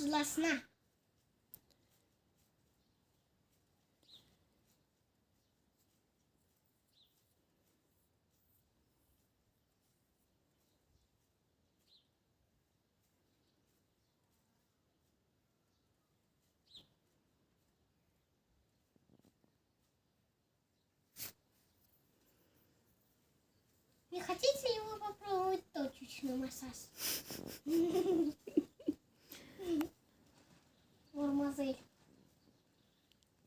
для сна. Не хотите ли вы попробовать точечный массаж?